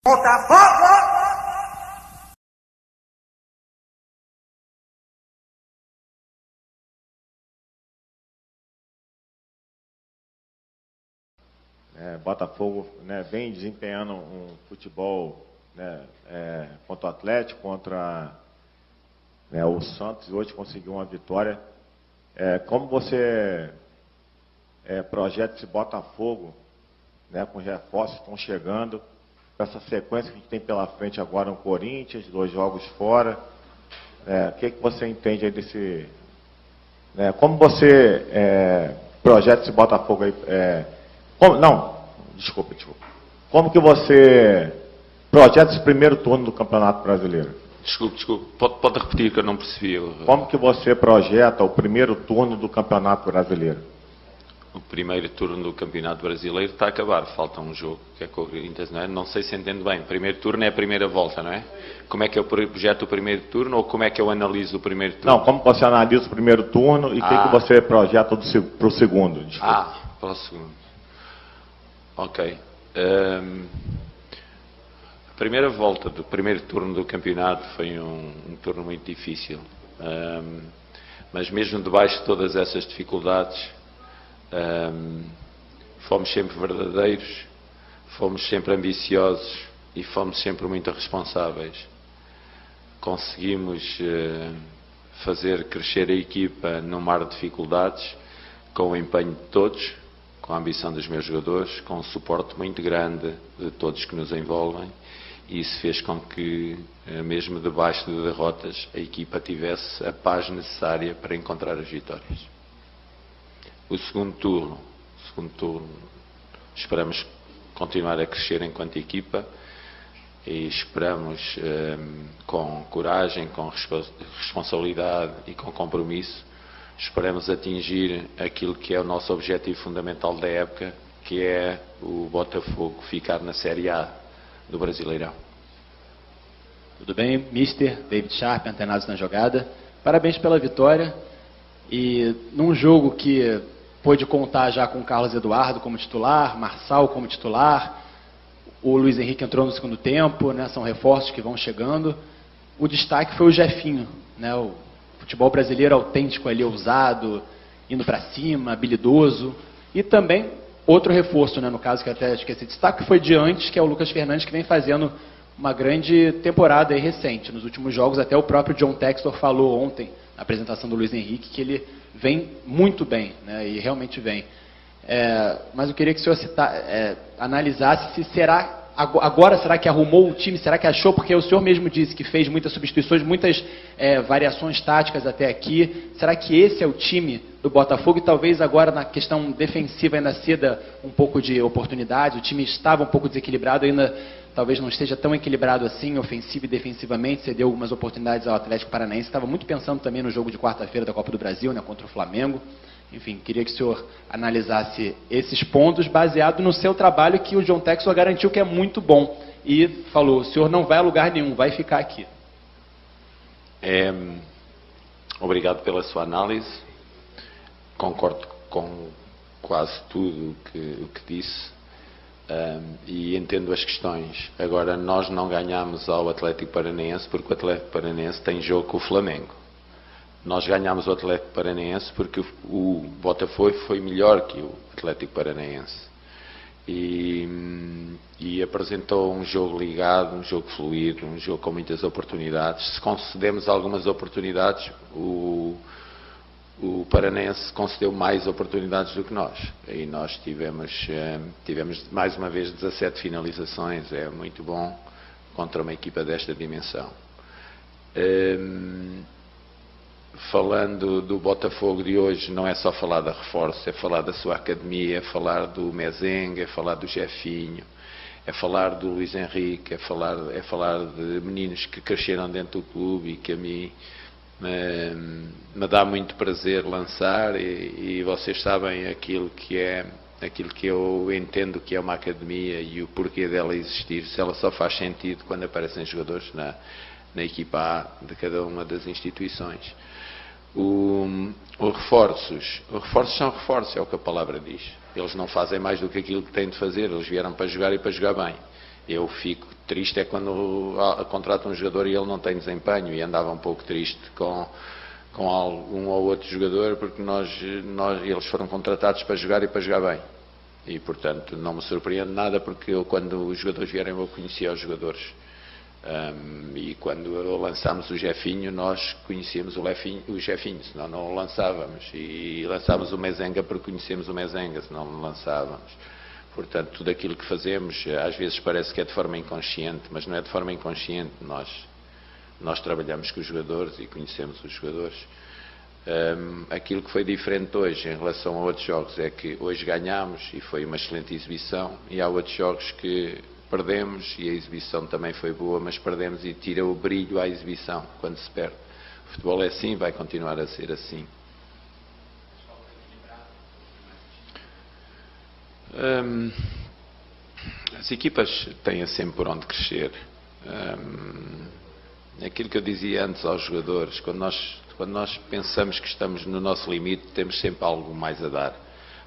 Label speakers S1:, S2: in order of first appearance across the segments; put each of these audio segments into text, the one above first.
S1: Botafogo!
S2: Botafogo, né, vem desempenhando um futebol, né, contra o Atlético, contra o Santos, e hoje conseguiu uma vitória. Como você projeta esse Botafogo, né, com os reforços que estão chegando, com essa sequência que a gente tem pela frente agora no Corinthians, 2 jogos fora, o que você entende aí desse... como você projeta esse Botafogo aí? Desculpa. Como que você projeta esse primeiro turno do Campeonato Brasileiro?
S3: Desculpe. Pode repetir que eu não percebi.
S2: Como que você projeta o primeiro turno do Campeonato Brasileiro?
S3: O primeiro turno do Campeonato Brasileiro está a acabar. Falta um jogo, que é com o Corinthians, não é? Não sei se entendo bem. O primeiro turno é a primeira volta, não é? Como é que eu projeto o primeiro turno ou como é que eu analiso o primeiro turno?
S2: Não, como você analisa o primeiro turno e o que você projeta para o segundo? Desculpa.
S3: Para o segundo. Ok. A primeira volta do primeiro turno do campeonato foi um turno muito difícil. Mas mesmo debaixo de todas essas dificuldades, fomos sempre verdadeiros, fomos sempre ambiciosos e fomos sempre muito responsáveis. Conseguimos fazer crescer a equipa num mar de dificuldades, com o empenho de todos, com a ambição dos meus jogadores, com um suporte muito grande de todos que nos envolvem, e isso fez com que, mesmo debaixo de derrotas, a equipa tivesse a paz necessária para encontrar as vitórias. O segundo turno, esperamos continuar a crescer enquanto equipa e esperamos, com coragem, com responsabilidade e com compromisso, esperamos atingir aquilo que é o nosso objetivo fundamental da época, que é o Botafogo ficar na Série A do Brasileirão.
S4: Tudo bem, Mister David Sharp, antenados na jogada. Parabéns pela vitória. E num jogo que pôde contar já com o Carlos Eduardo como titular, Marçal como titular, o Luiz Henrique entrou no segundo tempo, né, são reforços que vão chegando. O destaque foi o Jefinho, né, o futebol brasileiro autêntico ali, ousado, indo para cima, habilidoso. E também outro reforço, né, no caso que eu até esqueci de destaque, foi de antes, que é o Lucas Fernandes, que vem fazendo uma grande temporada aí recente. Nos últimos jogos, até o próprio John Textor falou ontem, na apresentação do Luiz Henrique, que ele vem muito bem, né, e realmente vem. Mas eu queria que o senhor analisasse se agora será que arrumou o time, será que achou, porque o senhor mesmo disse que fez muitas substituições, muitas variações táticas até aqui. Será que esse é o time do Botafogo? E talvez agora na questão defensiva ainda ceda um pouco de oportunidade, o time estava um pouco desequilibrado, ainda talvez não esteja tão equilibrado assim, ofensivo e defensivamente, cedeu algumas oportunidades ao Atlético Paranaense. Estava muito pensando também no jogo de quarta-feira da Copa do Brasil, né, contra o Flamengo. Enfim, queria que o senhor analisasse esses pontos baseado no seu trabalho, que o John Textor garantiu que é muito bom. E falou, o senhor não vai a lugar nenhum, vai ficar aqui.
S3: Obrigado pela sua análise. Concordo com quase tudo o que disse. E entendo as questões. Agora, nós não ganhamos ao Atlético Paranaense porque o Atlético Paranaense tem jogo com o Flamengo. Nós ganhámos o Atlético Paranaense porque o Botafogo foi melhor que o Atlético Paranaense. E apresentou um jogo ligado, um jogo fluido, um jogo com muitas oportunidades. Se concedemos algumas oportunidades, o Paranaense concedeu mais oportunidades do que nós. E nós tivemos mais uma vez 17 finalizações. É muito bom contra uma equipa desta dimensão. Falando do Botafogo de hoje, não é só falar da reforço, é falar da sua academia, é falar do Mezenga, é falar do Jefinho, é falar do Luiz Henrique, é falar de meninos que cresceram dentro do clube e que a mim me dá muito prazer lançar, e vocês sabem aquilo que eu entendo que é uma academia e o porquê dela existir, se ela só faz sentido quando aparecem jogadores na equipa A de cada uma das instituições. Os reforços são reforços, é o que a palavra diz. Eles não fazem mais do que aquilo que têm de fazer, eles vieram para jogar e para jogar bem. Eu fico triste é quando contrato um jogador e ele não tem desempenho, e andava um pouco triste com um ou outro jogador, porque eles foram contratados para jogar e para jogar bem. E, portanto, não me surpreende nada, porque eu, quando os jogadores vierem, eu conhecia os jogadores. E quando lançámos o Jefinho, nós conhecíamos o Jefinho, senão não o lançávamos. E lançámos o Mezenga porque conhecemos o Mezenga, senão não lançávamos. Portanto, tudo aquilo que fazemos, às vezes parece que é de forma inconsciente, mas não é de forma inconsciente. Nós trabalhamos com os jogadores e conhecemos os jogadores. Aquilo que foi diferente hoje em relação a outros jogos é que hoje ganhámos e foi uma excelente exibição, e há outros jogos que perdemos e a exibição também foi boa, mas perdemos e tira o brilho à exibição quando se perde. O futebol é assim, vai continuar a ser assim. As equipas têm sempre por onde crescer. Aquilo que eu dizia antes aos jogadores, quando nós pensamos que estamos no nosso limite, temos sempre algo mais a dar.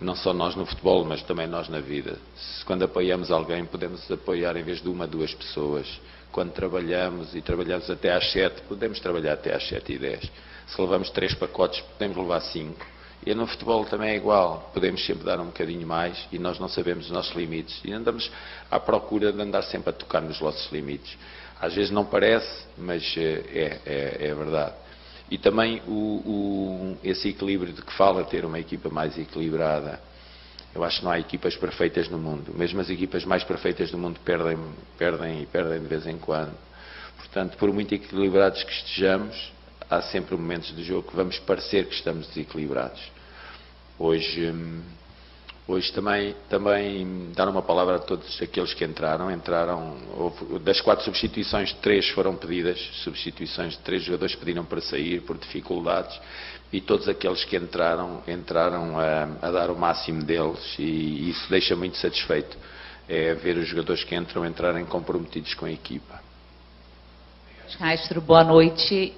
S3: Não só nós no futebol, mas também nós na vida. Quando apoiamos alguém, podemos apoiar em vez de 1, 2 pessoas. Quando trabalhamos, e trabalhamos até às 7, podemos trabalhar até às 7h10. Se levamos 3 pacotes, podemos levar 5. E no futebol também é igual. Podemos sempre dar um bocadinho mais, e nós não sabemos os nossos limites. E andamos à procura de andar sempre a tocar nos nossos limites. Às vezes não parece, mas é verdade. E também esse equilíbrio de que fala, ter uma equipa mais equilibrada. Eu acho que não há equipas perfeitas no mundo. Mesmo as equipas mais perfeitas do mundo perdem de vez em quando. Portanto, por muito equilibrados que estejamos, há sempre momentos do jogo que vamos parecer que estamos desequilibrados. Hoje também dar uma palavra a todos aqueles que entraram. Das 4 substituições, 3 foram pedidas, substituições de 3 jogadores pediram para sair por dificuldades, e todos aqueles que entraram a dar o máximo deles, e isso deixa muito satisfeito, é ver os jogadores que entrarem comprometidos com a equipa.
S1: Castro, boa noite.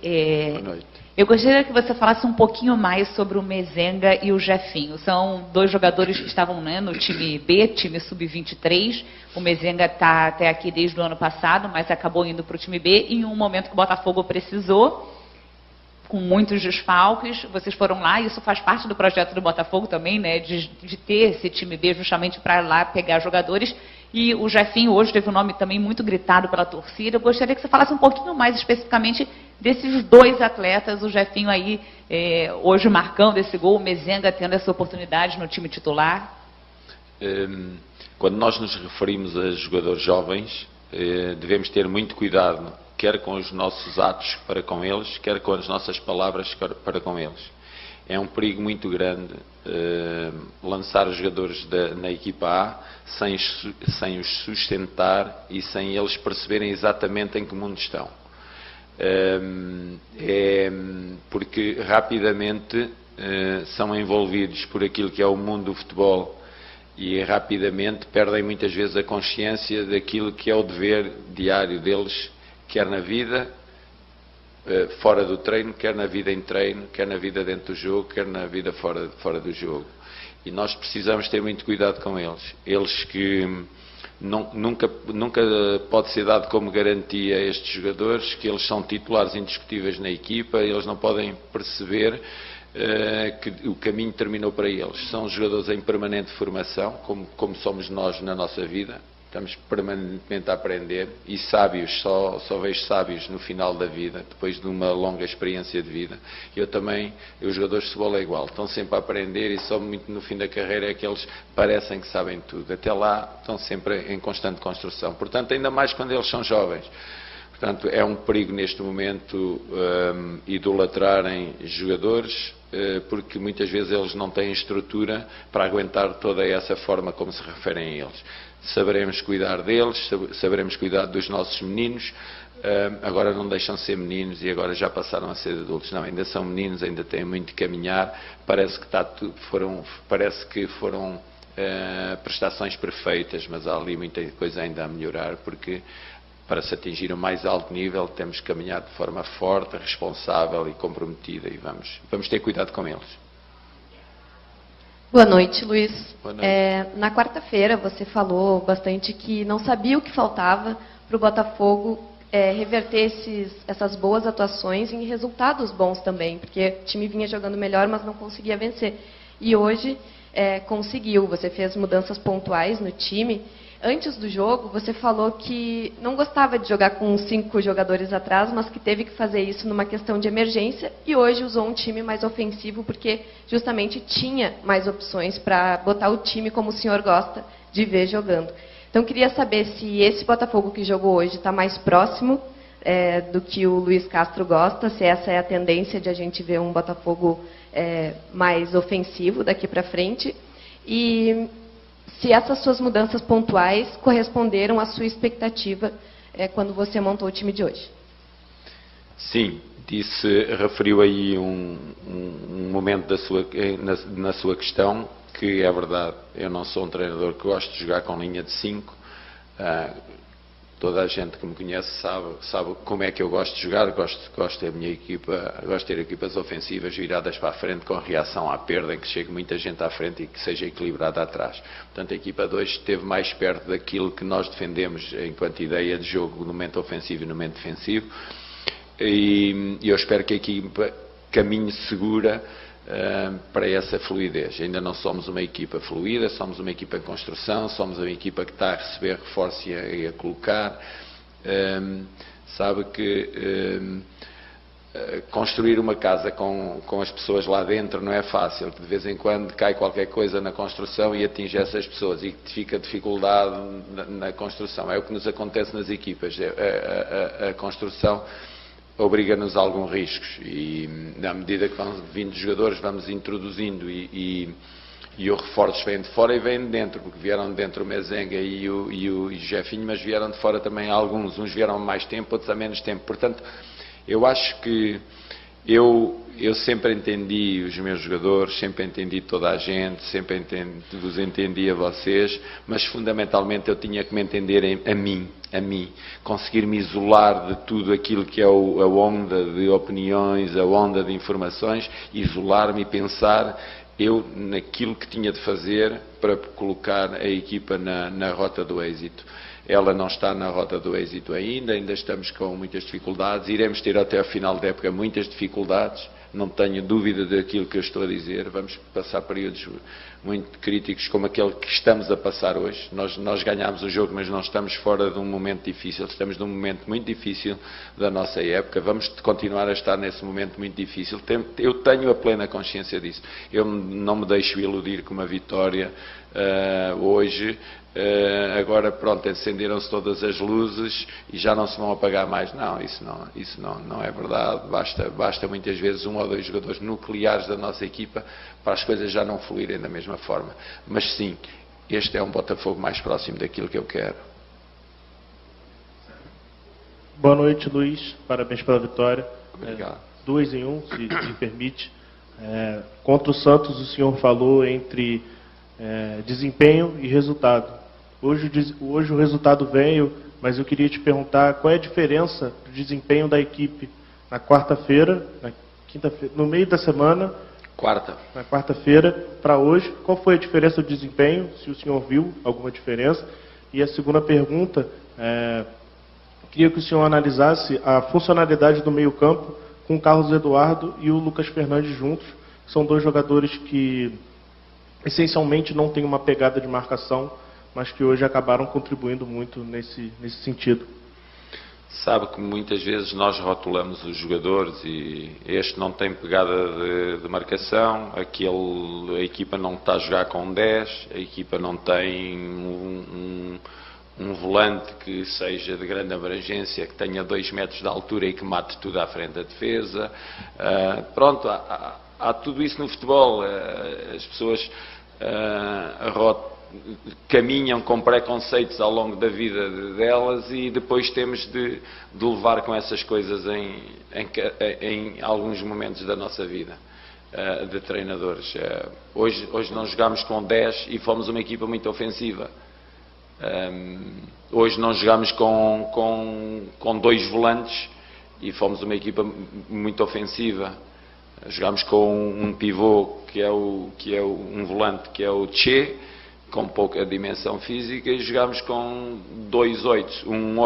S3: Boa noite.
S1: Eu gostaria que você falasse um pouquinho mais sobre o Mezenga e o Jefinho. São 2 jogadores que estavam, né, no time B, time sub-23. O Mezenga está até aqui desde o ano passado, mas acabou indo para o time B em um momento que o Botafogo precisou, com muitos desfalques. Vocês foram lá, e isso faz parte do projeto do Botafogo também, né, de ter esse time B justamente para lá pegar jogadores. E o Jefinho hoje teve um nome também muito gritado pela torcida. Eu gostaria que você falasse um pouquinho mais especificamente desses 2 atletas, o Jefinho aí hoje marcando esse gol, o Mezenga tendo essa oportunidade no time titular.
S3: Quando nós nos referimos a jogadores jovens, devemos ter muito cuidado, quer com os nossos atos para com eles, quer com as nossas palavras para com eles. É um perigo muito grande lançar os jogadores na equipa A sem os sustentar e sem eles perceberem exatamente em que mundo estão. Porque rapidamente são envolvidos por aquilo que é o mundo do futebol, e rapidamente perdem muitas vezes a consciência daquilo que é o dever diário deles, quer na vida fora do treino, quer na vida em treino, quer na vida dentro do jogo, quer na vida fora do jogo. E nós precisamos ter muito cuidado com eles. Eles que nunca pode ser dado como garantia a estes jogadores que eles são titulares indiscutíveis na equipa. Eles não podem perceber que o caminho terminou para eles. São jogadores em permanente formação, como somos nós na nossa vida. Estamos permanentemente a aprender, e sábios, só vejo sábios no final da vida, depois de uma longa experiência de vida. Os jogadores de futebol é igual, estão sempre a aprender, e só muito no fim da carreira é que eles parecem que sabem tudo. Até lá estão sempre em constante construção. Portanto, ainda mais quando eles são jovens. Portanto, é um perigo neste momento idolatrarem jogadores, porque muitas vezes eles não têm estrutura para aguentar toda essa forma como se referem a eles. Saberemos cuidar deles, saberemos cuidar dos nossos meninos. Agora não deixam de ser meninos e agora já passaram a ser adultos. Não, ainda são meninos, ainda têm muito que caminhar. Parece que foram prestações perfeitas, mas há ali muita coisa ainda a melhorar, porque para se atingir o mais alto nível temos que caminhar de forma forte, responsável e comprometida, e vamos ter cuidado com eles.
S5: Boa noite, Luiz.
S3: Boa noite.
S5: Na quarta-feira você falou bastante que não sabia o que faltava para o Botafogo reverter essas boas atuações em resultados bons também, porque o time vinha jogando melhor, mas não conseguia vencer. E hoje conseguiu, você fez mudanças pontuais no time. Antes do jogo, você falou que não gostava de jogar com 5 jogadores atrás, mas que teve que fazer isso numa questão de emergência, e hoje usou um time mais ofensivo, porque justamente tinha mais opções para botar o time como o senhor gosta de ver jogando. Então, queria saber se esse Botafogo que jogou hoje está mais próximo do que o Luiz Castro gosta, se essa é a tendência de a gente ver um Botafogo mais ofensivo daqui para frente, e se essas suas mudanças pontuais corresponderam à sua expectativa quando você montou o time de hoje.
S3: Sim, referiu aí um momento na sua questão, que é verdade. Eu não sou um treinador que gosta de jogar com linha de 5. Toda a gente que me conhece sabe como é que eu gosto de jogar. Gosto da minha equipa, gosto de ter equipas ofensivas viradas para a frente, com reação à perda, em que chegue muita gente à frente e que seja equilibrada atrás. Portanto, a equipa de hoje esteve mais perto daquilo que nós defendemos enquanto ideia de jogo no momento ofensivo e no momento defensivo. E eu espero que a equipa caminhe segura para essa fluidez. Ainda não somos uma equipa fluida, somos uma equipa em construção, somos uma equipa que está a receber reforço e a colocar. Sabe que construir uma casa com as pessoas lá dentro não é fácil. De vez em quando cai qualquer coisa na construção e atinge essas pessoas e fica dificuldade na construção. É o que nos acontece nas equipas. A construção obriga-nos a alguns riscos, e na medida que vão vindo jogadores, vamos introduzindo e os reforços vêm de fora e vêm de dentro, porque vieram de dentro o Mezenga e o Jefinho, mas vieram de fora também alguns, uns vieram há mais tempo, outros há menos tempo. Portanto, eu acho que eu sempre entendi os meus jogadores, sempre entendi toda a gente, sempre vos entendi a vocês, mas fundamentalmente eu tinha que me entender a mim, conseguir me isolar de tudo aquilo que é a onda de opiniões, a onda de informações, isolar-me e pensar eu naquilo que tinha de fazer para colocar a equipa na rota do êxito. Ela não está na rota do êxito ainda estamos com muitas dificuldades, iremos ter até ao final da época muitas dificuldades, não tenho dúvida daquilo que eu estou a dizer. Vamos passar períodos muito críticos como aquele que estamos a passar hoje. Nós ganhámos o jogo, mas não estamos fora de um momento difícil, estamos num momento muito difícil da nossa época, vamos continuar a estar nesse momento muito difícil. Eu tenho a plena consciência disso. Eu não me deixo iludir com uma vitória hoje. Agora pronto, acenderam-se todas as luzes e já não se vão apagar mais. Não, isso não é verdade. Basta muitas vezes 1 ou 2 jogadores nucleares da nossa equipa para as coisas já não fluírem da mesma forma. Mas sim, este é um Botafogo mais próximo daquilo que eu quero.
S6: Boa noite, Luiz. Parabéns pela vitória.
S3: Obrigado.
S6: 2 em 1, se permite. Contra o Santos, o senhor falou entre desempenho e resultado. Hoje o resultado veio, mas eu queria te perguntar qual é a diferença do desempenho da equipe na quarta-feira, na quinta-feira, no meio da semana, na quarta-feira para hoje. Qual foi a diferença do desempenho, se o senhor viu alguma diferença? E a segunda pergunta, queria que o senhor analisasse a funcionalidade do meio-campo com o Carlos Eduardo e o Lucas Fernandes juntos. São 2 jogadores que essencialmente não têm uma pegada de marcação, mas que hoje acabaram contribuindo muito nesse sentido.
S3: Sabe que muitas vezes nós rotulamos os jogadores e este não tem pegada de marcação, a equipa não está a jogar com 10, a equipa não tem um volante que seja de grande abrangência, que tenha 2 metros de altura e que mate tudo à frente da defesa. Pronto, há tudo isso no futebol. As pessoas caminham com preconceitos ao longo da vida delas e depois temos de levar com essas coisas em alguns momentos da nossa vida de treinadores. Hoje não jogámos com 10 e fomos uma equipa muito ofensiva. Hoje não jogámos com 2 volantes e fomos uma equipa muito ofensiva. Jogámos com um pivô que é um volante que é o Che, com pouca dimensão física, e jogámos com 2 8, um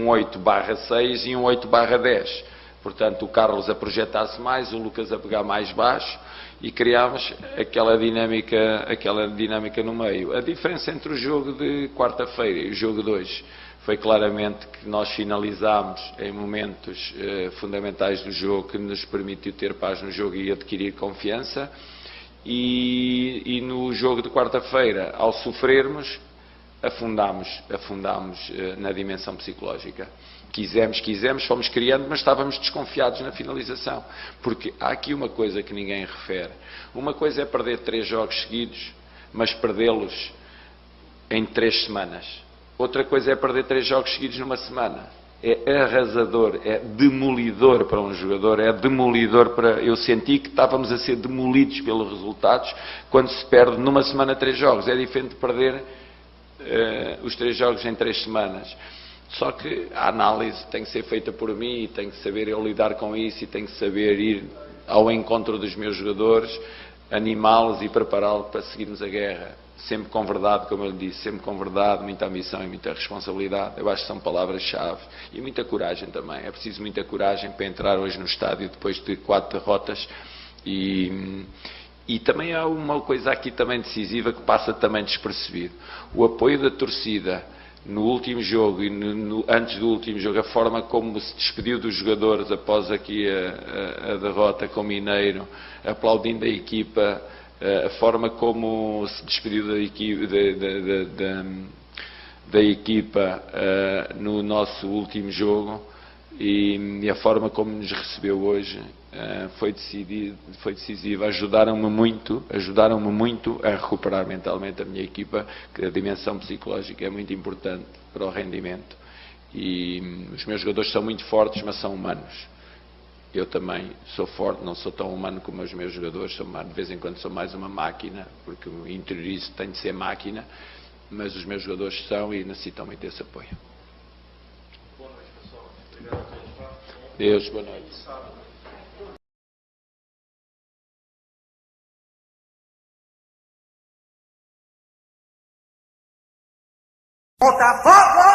S3: 8/6 e um 8/10. Portanto, o Carlos a projetar-se mais, o Lucas a pegar mais baixo, e criámos aquela dinâmica no meio. A diferença entre o jogo de quarta-feira e o jogo de hoje foi claramente que nós finalizámos em momentos fundamentais do jogo, que nos permitiu ter paz no jogo e adquirir confiança, e no jogo de quarta-feira, ao sofrermos, afundámos na dimensão psicológica. Quisemos, fomos criando, mas estávamos desconfiados na finalização. Porque há aqui uma coisa que ninguém refere. Uma coisa é perder 3 jogos seguidos, mas perdê-los em 3 semanas. Outra coisa é perder 3 jogos seguidos numa semana. É arrasador, é demolidor para um jogador, é demolidor para... Eu senti que estávamos a ser demolidos pelos resultados quando se perde numa semana 3 jogos. É diferente de perder os 3 jogos em 3 semanas. Só que a análise tem que ser feita por mim, e tenho que saber eu lidar com isso, e tenho que saber ir ao encontro dos meus jogadores, animá-los e prepará-los para seguirmos a guerra. Sempre com verdade, como eu lhe disse, sempre com verdade, muita ambição e muita responsabilidade. Eu acho que são palavras-chave. E muita coragem também. É preciso muita coragem para entrar hoje no estádio depois de 4 derrotas. E também há uma coisa aqui também decisiva que passa também despercebido. O apoio da torcida no último jogo e antes do último jogo, a forma como se despediu dos jogadores após aqui a derrota com o Mineiro, aplaudindo a equipa, a forma como se despediu da equipa no nosso último jogo, e a forma como nos recebeu hoje foi decisiva. Ajudaram-me muito a recuperar mentalmente a minha equipa, que a dimensão psicológica é muito importante para o rendimento. E os meus jogadores são muito fortes, mas são humanos. Eu também sou forte, não sou tão humano como os meus jogadores, de vez em quando sou mais uma máquina, porque o interiorizo tem de ser máquina, mas os meus jogadores são e necessitam muito desse apoio.
S6: Boa noite, pessoal. Obrigado a todos.
S3: Deus, boa noite.
S7: Botafogo!